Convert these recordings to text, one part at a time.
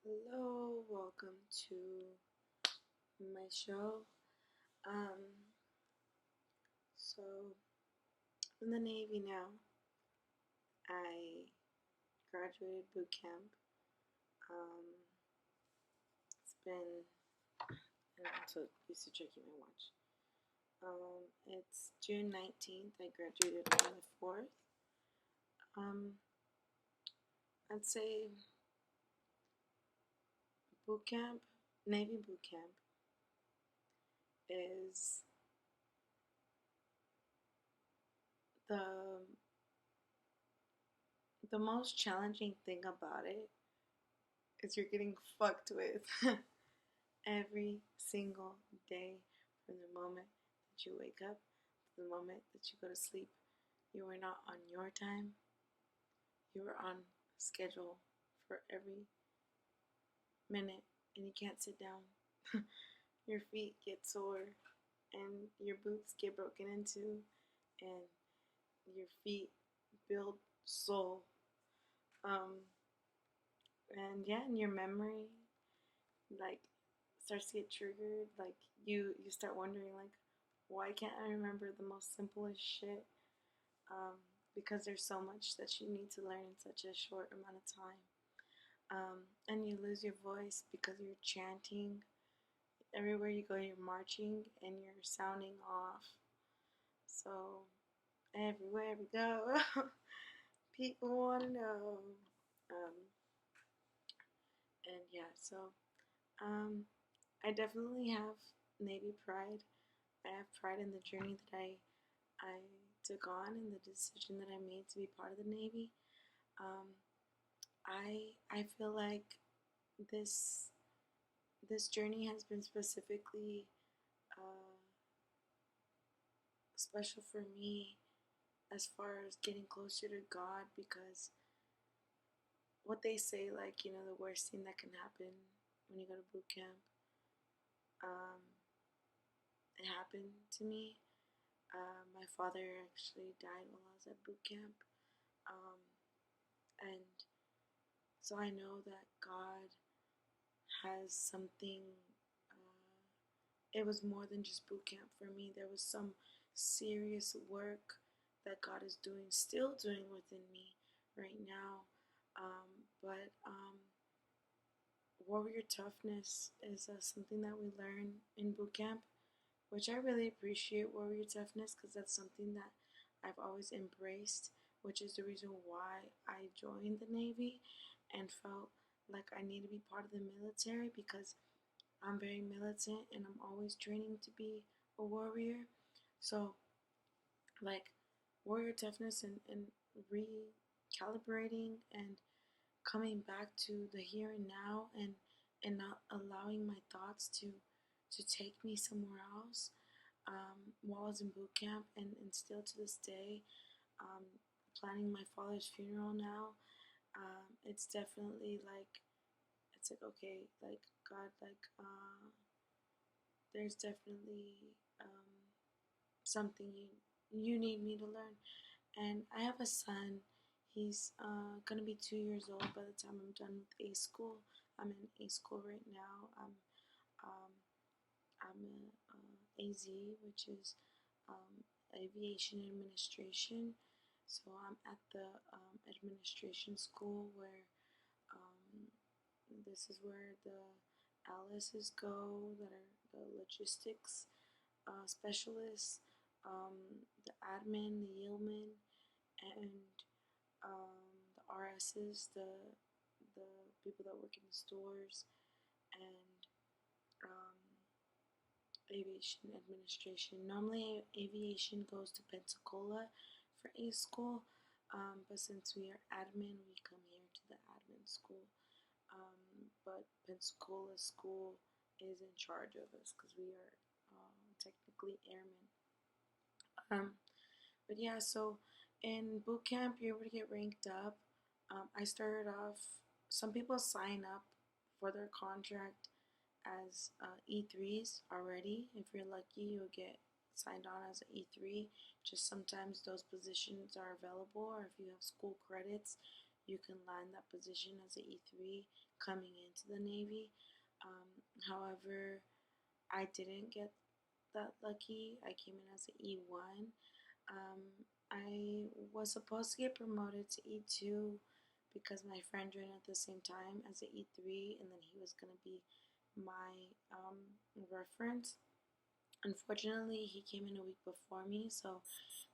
Hello, welcome to my show. Um, so I'm in the Navy now. I graduated boot camp. It's been, and I also used to checking my watch. It's June 19th. I graduated on the 4th. Um, I'd say boot camp, Navy boot camp is the the most challenging thing about it is you're getting fucked with every single day from the moment that you wake up to the moment that you go to sleep. You are not on your time, you are on schedule for every minute, and you can't sit down. Your feet get sore, and your boots get broken into, and your feet build soul. Um, and yeah, and your memory like starts to get triggered. Like you start wondering like, why can't I remember the most simplest shit? Because there's so much that you need to learn in such a short amount of time. And you lose your voice because you're chanting. Everywhere you go, you're marching and you're sounding off. So everywhere we go, people want to know. Um, and yeah, so um, I definitely have Navy pride. I have pride in the journey that I took on and the decision that I made to be part of the Navy. Um, I feel like this this journey has been specifically uh, special for me as far as getting closer to God because what they say, like, the worst thing that can happen when you go to boot camp, um, it happened to me. My father actually died while I was at boot camp. Um, and so I know that God has something. It was more than just boot camp for me. There was some serious work that God is doing, still doing within me right now. But warrior toughness is something that we learn in boot camp, which I really appreciate warrior toughness because that's something that I've always embraced, which is the reason why I joined the Navy and felt like I need to be part of the military because I'm very militant and I'm always training to be a warrior. So, like, warrior toughness and recalibrating and coming back to the here and now and not allowing my thoughts to take me somewhere else. While I was in boot camp and still to this day, um, planning my father's funeral now, it's definitely like it's like okay, like God, like there's definitely something you need me to learn. And I have a son. He's gonna be 2 years old by the time I'm done with A school. I'm in A school right now. Um, I'm a AZ, which is aviation administration. So I'm at the administration school where um, this is where the Alice's go that are the logistics specialists, the admin, the yeoman, and the RSs, the people that work in the stores, and um, aviation administration. Normally, aviation goes to Pensacola for A school, but since we are admin, we come here to the admin school. But Pensacola school is in charge of us because we are technically airmen. Um, but yeah, so in boot camp, you're able to get ranked up. I started off, some people sign up for their contract as E3s already. If you're lucky, you'll get signed on as an E3. Just sometimes those positions are available, or if you have school credits, you can land that position as an E3 coming into the Navy. However, I didn't get that lucky. I came in as an E1. Um, I was supposed to get promoted to E2 because my friend joined at the same time as an E3, and then he was going to be my reference. Unfortunately, he came in a week before me, so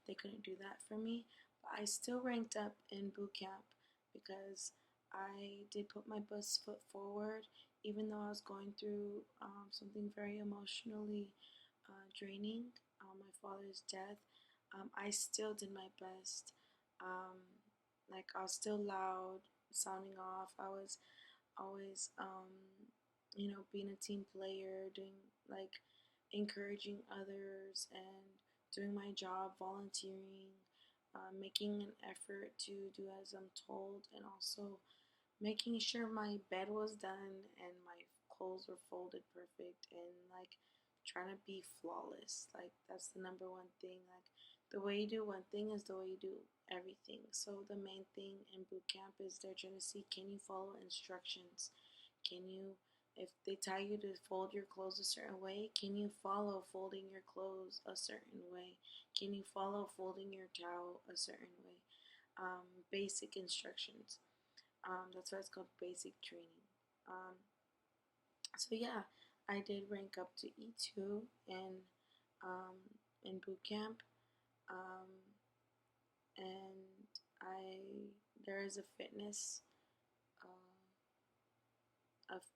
they couldn't do that for me. But I still ranked up in boot camp because I did put my best foot forward, even though I was going through something very emotionally draining, my father's death. I still did my best. Um, like I was still loud, sounding off. I was always, being a team player, doing like encouraging others and doing my job, volunteering, making an effort to do as I'm told, and also making sure my bed was done and my clothes were folded perfect and like trying to be flawless. Like that's the number one thing. Like the way you do one thing is the way you do everything. So the main thing in boot camp is they're trying to see, can you follow instructions? Can you, if they tell you to fold your clothes a certain way, can you follow folding your clothes a certain way? Can you follow folding your towel a certain way? Basic instructions. That's why it's called basic training. Um, so yeah, I did rank up to E2 um, in boot camp, um, and I there is a fitness.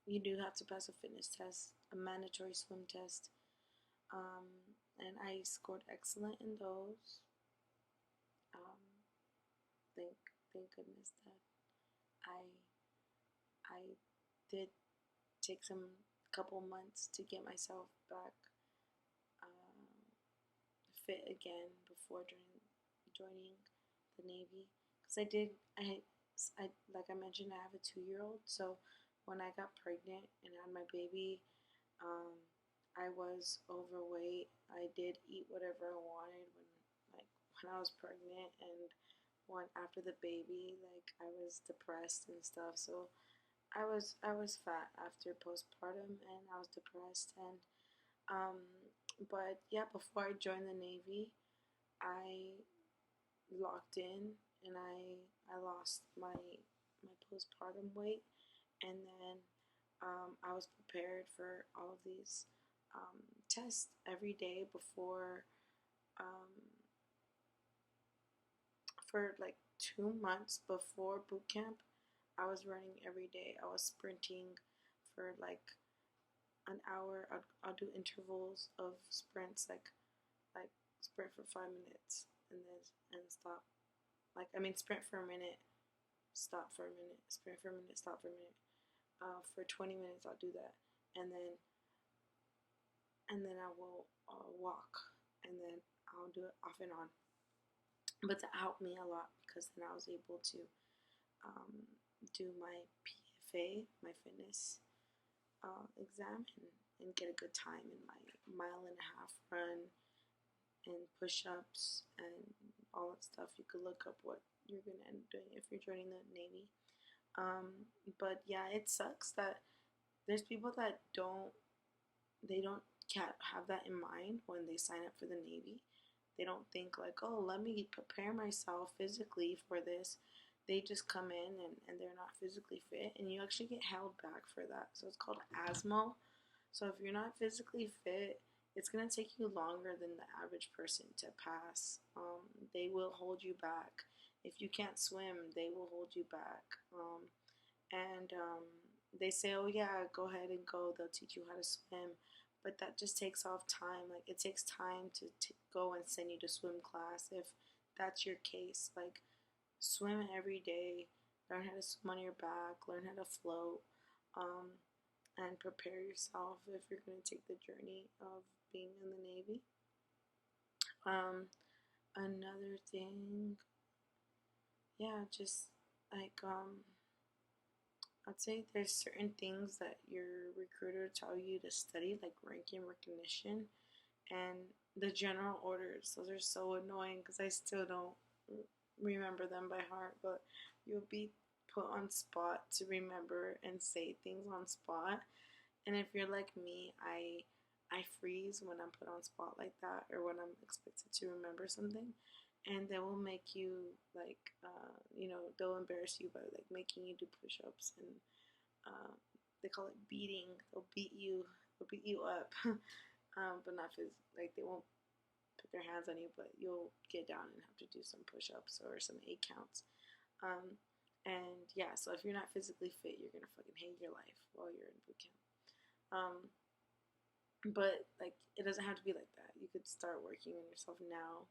You do have to pass a fitness test, a mandatory swim test, um, and I scored excellent in those. Um, thank goodness that I I did take some couple months to get myself back uh, fit again before joining the Navy. Because I like I mentioned, I have a 2 year old. So when I got pregnant and had my baby, um, I was overweight. I did eat whatever I wanted when I was pregnant, and when after the baby, like I was depressed and stuff. So I was fat after postpartum, and I was depressed. And um, but yeah, before I joined the Navy, I locked in, and I lost my postpartum weight, and then I was prepared for all of these tests every day before um, for like 2 months before boot camp. I was running every day. I was sprinting for like an hour. I'll do intervals of sprints, like sprint for 5 minutes and then and stop. Like I mean, sprint for a minute, stop for a minute, sprint for a minute, stop for a minute. For 20 minutes, I'll do that, and then I will walk, and then I'll do it off and on. But that helped me a lot because then I was able to um, do my PFA, my fitness exam, and get a good time in my 1.5 mile run and push-ups and all that stuff. You could look up what you're gonna end up doing if you're joining the Navy. But yeah, it sucks that there's people that don't can't have that in mind when they sign up for the Navy. They don't think like, oh, let me prepare myself physically for this. They just come in and they're not physically fit, and you actually get held back for that. So it's called ASMO. So if you're not physically fit, it's gonna take you longer than the average person to pass. They will hold you back. If you can't swim, they will hold you back. And they say, oh yeah, go ahead and go. They'll teach you how to swim, but that just takes off time. Like it takes time to go and send you to swim class if that's your case. Like swim every day, learn how to swim on your back, learn how to float, and prepare yourself if you're going to take the journey of being in the Navy. Another thing, yeah, just like I'd say there's certain things that your recruiter tell you to study, like ranking recognition and the general orders. Those are so annoying because I still don't remember them by heart. But you'll be put on spot to remember and say things on spot. And if you're like me, I freeze when I'm put on spot like that, or when I'm expected to remember something, and they will make you like, they'll embarrass you by like making you do push-ups, and uh, they call it beating. They'll beat you up, but not like they won't put their hands on you, but you'll get down and have to do some push-ups or some 8 counts. Um, and yeah, so if you're not physically fit, you're gonna fucking hate your life while you're in boot camp. Um, but like, it doesn't have to be like that. You could start working on yourself now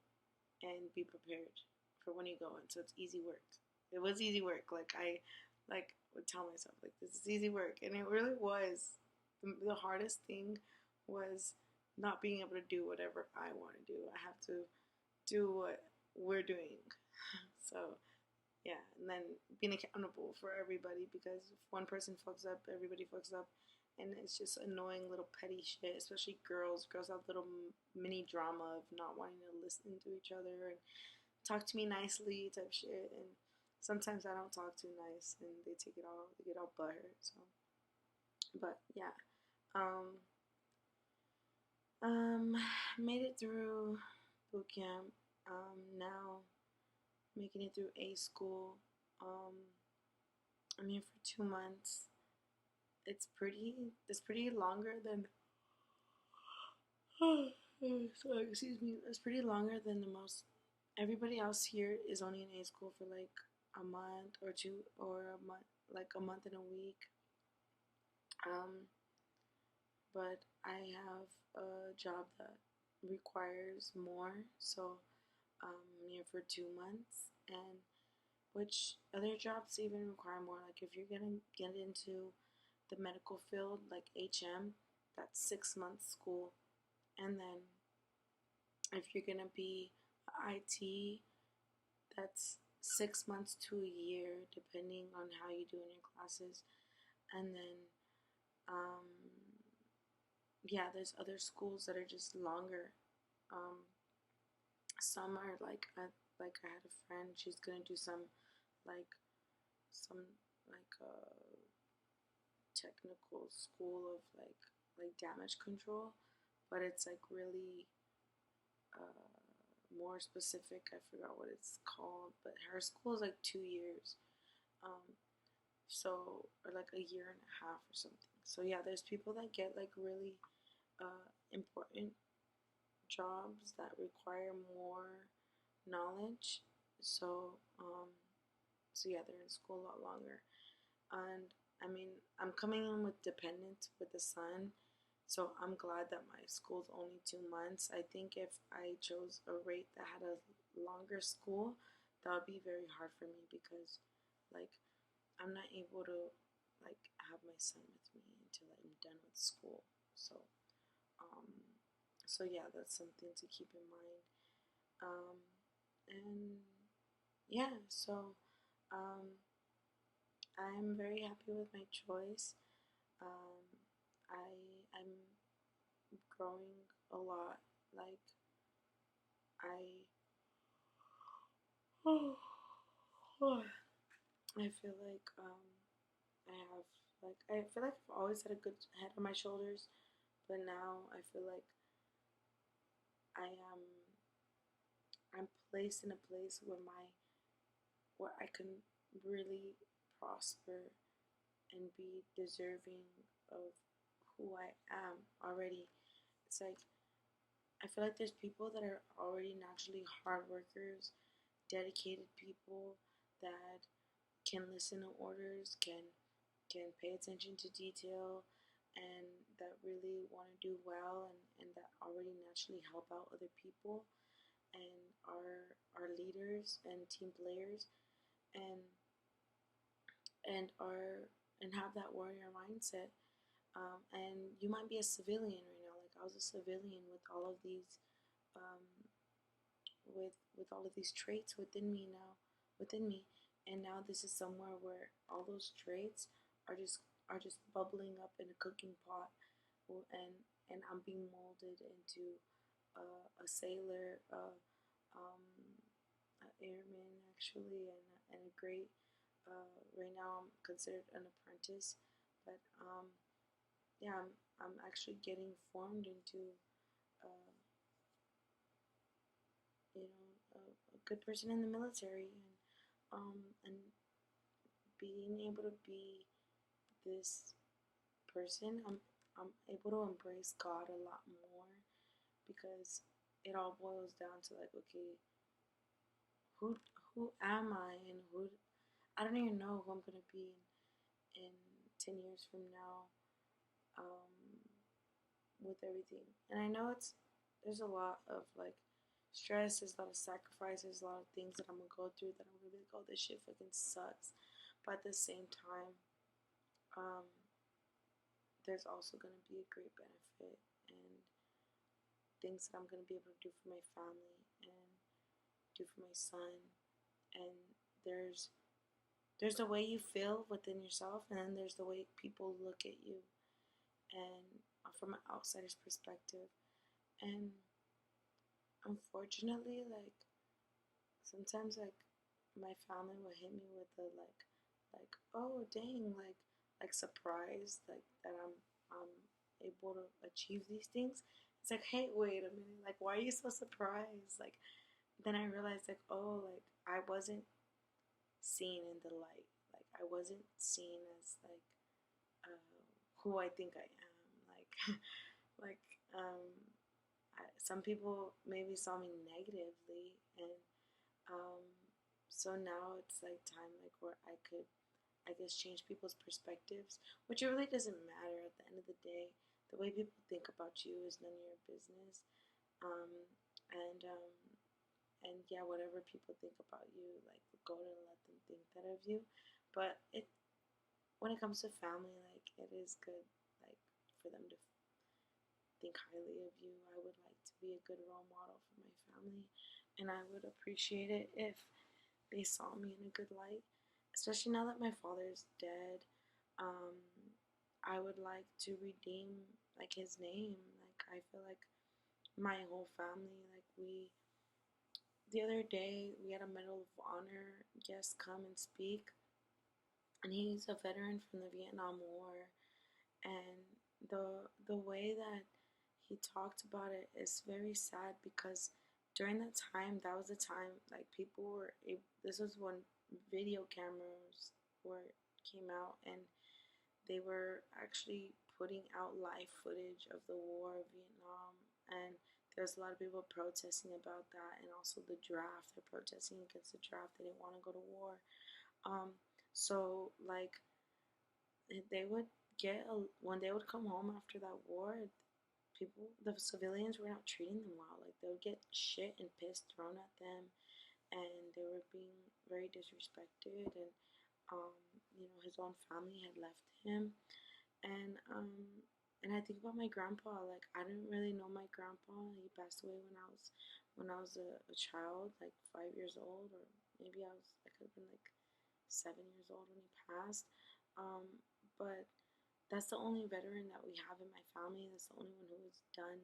and be prepared for when you go in. So it's easy work. It was easy work. Like, I like would tell myself like, this is easy work, and it really was. The hardest thing was not being able to do whatever I want to do. I have to do what we're doing. So yeah, and then being accountable for everybody, because if one person fucks up, everybody fucks up, and it's just annoying little petty shit. Especially girls. Girls have little mini drama of not wanting to listen to each other and talk to me nicely type shit. And sometimes I don't talk too nice, and they get all butthurt. So, but yeah, um, um, made it through boot camp. Now making it through A school. Um, I'm here for 2 months. It's pretty longer than so excuse me. It's pretty longer than the most. Everybody else here is only in A school for like a month or two, or a month, like a month and a week. Um, but I have a job that requires more, so I'm here for 2 months, and which other jobs even require more. Like if you're gonna get into the medical field, like HM, that's 6 months school, and then if you're gonna be IT, that's 6 months to a year, depending on how you do in your classes, and then um, yeah, there's other schools that are just longer. Um, some are like I had a friend. She's gonna do like some like technical school of like damage control, but it's like really more specific. I forgot what it's called, but her school is like 2 years. Um, or like a year and a half or something. So yeah, there's people that get like really important jobs that require more knowledge. So so yeah, they're in school a lot longer. And I mean, I'm coming in with dependent with the son, so I'm glad that my school's only 2 months. I think if I chose a rate that had a longer school, that would be very hard for me, because like I'm not able to like have my son with me until I'm done with school. So um so yeah, that's something to keep in mind. Um and yeah, so um I'm very happy with my choice. Um, I'm growing a lot. Like I I feel like I have I feel like I've always had a good head on my shoulders, but now I feel like I am I'm placed in a place where I can really prosper and be deserving of who I am already. It's like I feel like there's people that are already naturally hard workers, dedicated people that can listen to orders, can pay attention to detail, and that really want to do well, and that already naturally help out other people, and are leaders and team players, and are and have that warrior mindset. And you might be a civilian right now. Like I was a civilian with all of these um, with all of these traits within me, and now this is somewhere where all those traits are just bubbling up in a cooking pot, and I'm being molded into a sailor, um, an airman actually, and a great Right now, I'm considered an apprentice, but yeah, I'm actually getting formed into uh, a good person in the military, and being able to be this person, I'm able to embrace God a lot more because it all boils down to like, okay, who who am I, and who I don't even know who I'm gonna be in 10 years from now, um, with everything. And I know there's a lot of like stress, there's a lot of sacrifices, a lot of things that I'm gonna go through that I'm gonna be like, oh, this shit fucking sucks. But at the same time, um, there's also gonna be a great benefit and things that I'm gonna be able to do for my family and do for my son. And there's there's the way you feel within yourself, and then there's the way people look at you, and from an outsider's perspective. And unfortunately, like sometimes like my family will hit me with the like oh dang, like surprised like that I'm able to achieve these things. It's like, hey, wait a minute, like why are you so surprised? Like then I realized like, oh, like I wasn't seen in the light, like I wasn't seen as like who I think I am, like like um some people maybe saw me negatively, and um, so now it's like time like where I could, I guess, change people's perspectives, which it really doesn't matter at the end of the day. The way people think about you is none of your business. Um, and um, and yeah, whatever people think about you, like go to let them think that of you. But it when it comes to family, like it is good, like for them to think highly of you. I would like to be a good role model for my family, and I would appreciate it if they saw me in a good light, especially now that my father's dead. Um, I would like to redeem like his name. Like I feel like my whole family, like we the other day we had a Medal of Honor guest come and speak, and he's a veteran from the Vietnam War, and the way that he talked about it is very sad because during that time, that was the time like people were this was when video cameras were came out, and they were actually putting out live footage of the war of Vietnam, and there's a lot of people protesting about that, and also the draft, they're protesting against the draft, they didn't want to go to war. So like they would when they would come home after that war, people, the civilians were not treating them well. Like they would get shit and piss thrown at them, and they were being very disrespected. And um, his own family had left him, and and I think about my grandpa. Like I didn't really know my grandpa. He passed away when I was a child, like 5 years old, or maybe I could have been like 7 years old when he passed. Um, but that's the only veteran that we have in my family. That's the only one who has done,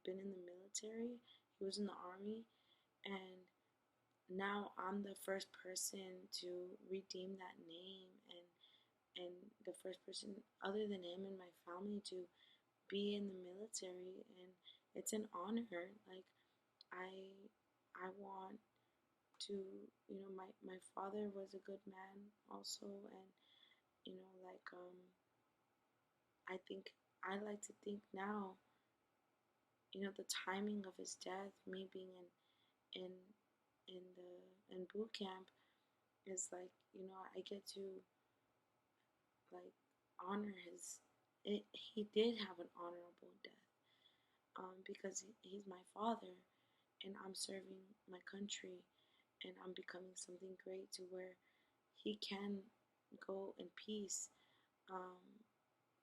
been in the military. He was in the army, and now I'm the first person to redeem that name, and the first person other than him in my family to be in the military, and it's an honor. Like I I want to, my father was a good man also, and I think I like to think now, the timing of his death, me being in in the in boot camp is like, I get to like honor his he did have an honorable death, because he's my father, and I'm serving my country, and I'm becoming something great to where he can go in peace, um,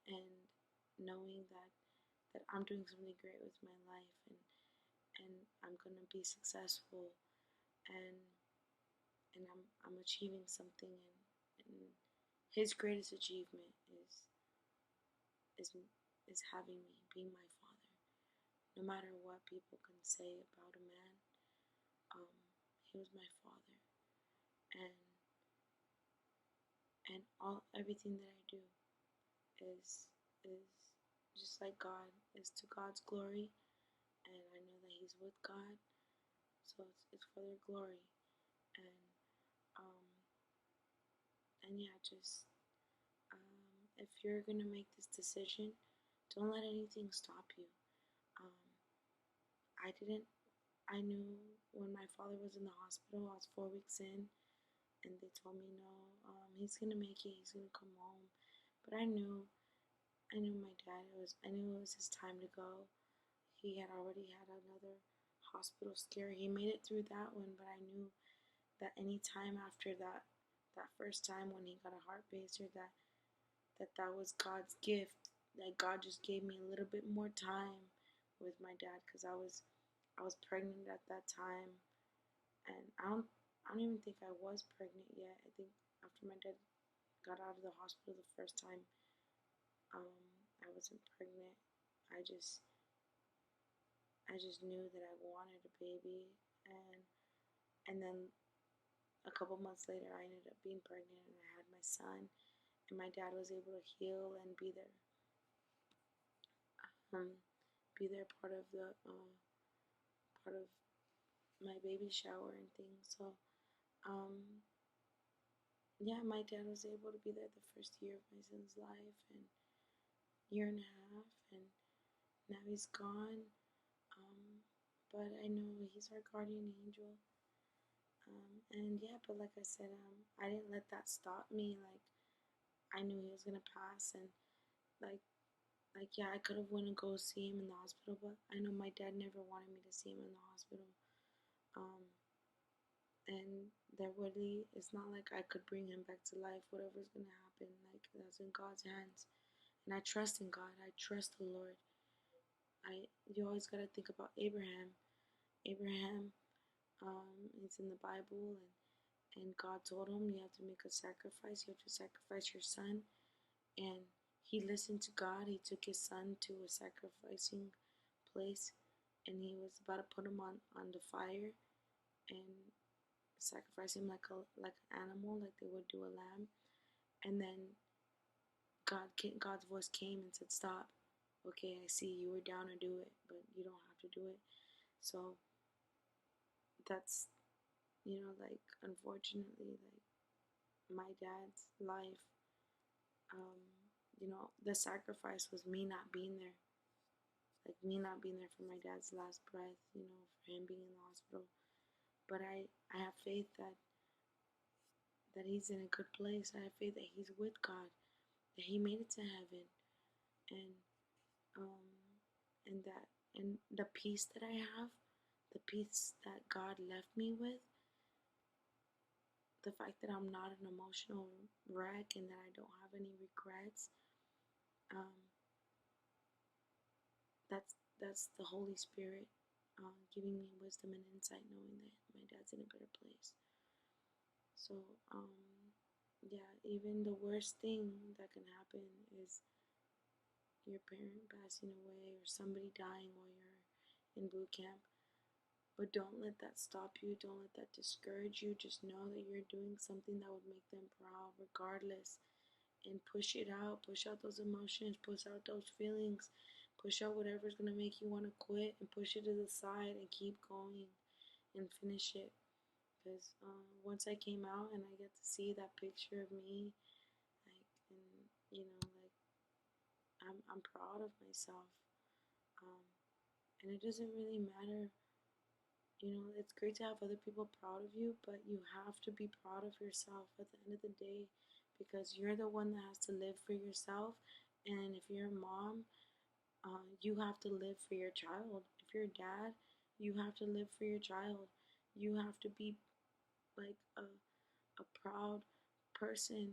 and knowing that I'm doing something great with my life, and I'm gonna be successful, and I'm achieving something, and his greatest achievement is is having me being my father. No matter what people can say about a man, um, he was my father, and and everything that I do is just like God, is to God's glory, and I know that He's with God, so it's for their glory, and um and yeah, just if you're gonna make this decision, don't let anything stop you. Um, I didn't. I knew when my father was in the hospital, I was 4 weeks in, and they told me no, he's gonna make it. He's gonna come home. But I knew my dad. I knew it was his time to go. He had already had another hospital scare. He made it through that one, but I knew that any time after that first time when he got a heart baser, that was God's gift. That God just gave me a little bit more time with my dad because I was pregnant at that time, and I don't even think I was pregnant yet. I think after my dad got out of the hospital the first time, I wasn't pregnant. I just I just knew that I wanted a baby, and then a couple months later, I ended up being pregnant and I had my son, and my dad was able to heal and um, be there part of my baby shower and things. So, yeah, my dad was able to be there the first year of my son's life and year and a half, and now he's gone. But I know he's our guardian angel. And yeah, but like I said, I didn't let that stop me. Like I knew he was gonna pass, and like yeah, I could have went and go see him in the hospital, but I know my dad never wanted me to see him in the hospital. Um, and there really, it's not like I could bring him back to life. Whatever's gonna happen, like that's in God's hands, and I trust in God. I trust the Lord. You always gotta think about Abraham. Abraham, it's in the Bible, and God told him you have to make a sacrifice. You have to sacrifice your son, and he listened to God. He took his son to a sacrificing place, and he was about to put him on the fire and sacrifice him like an animal, like they would do a lamb. And then God's voice came and said, "Stop. Okay, I see you were down to do it, but you don't have to do it." So that's like unfortunately, like my dad's life, um, the sacrifice was me not being there, like me not being there for my dad's last breath, for him being in the hospital. But I have faith that he's in a good place. I have faith that he's with God, that he made it to heaven, and um, and the peace that I have, the peace that God left me with, the fact that I'm not an emotional wreck and that I don't have any regrets, um, that's the Holy Spirit giving me wisdom and insight, knowing that my dad's in a better place. So, yeah, even the worst thing that can happen is your parent passing away or somebody dying while you're in boot camp. But don't let that stop you. Don't let that discourage you. Just know that you're doing something that would make them proud, regardless. And push it out. Push out those emotions. Push out those feelings. Push out whatever's going to make you want to quit, and push it to the side and keep going and finish it. Because once I came out and I get to see that picture of me, like, and like I'm proud of myself. Um, and it doesn't really matter. It's great to have other people proud of you, but you have to be proud of yourself at the end of the day, because you're the one that has to live for yourself. And if you're a mom, you have to live for your child. If you're a dad, you have to live for your child. You have to be like a proud person.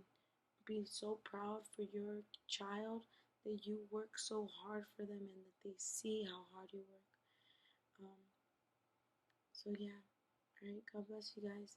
Be so proud for your child that you work so hard for them and that they see how hard you work. So yeah, alright, God bless you guys.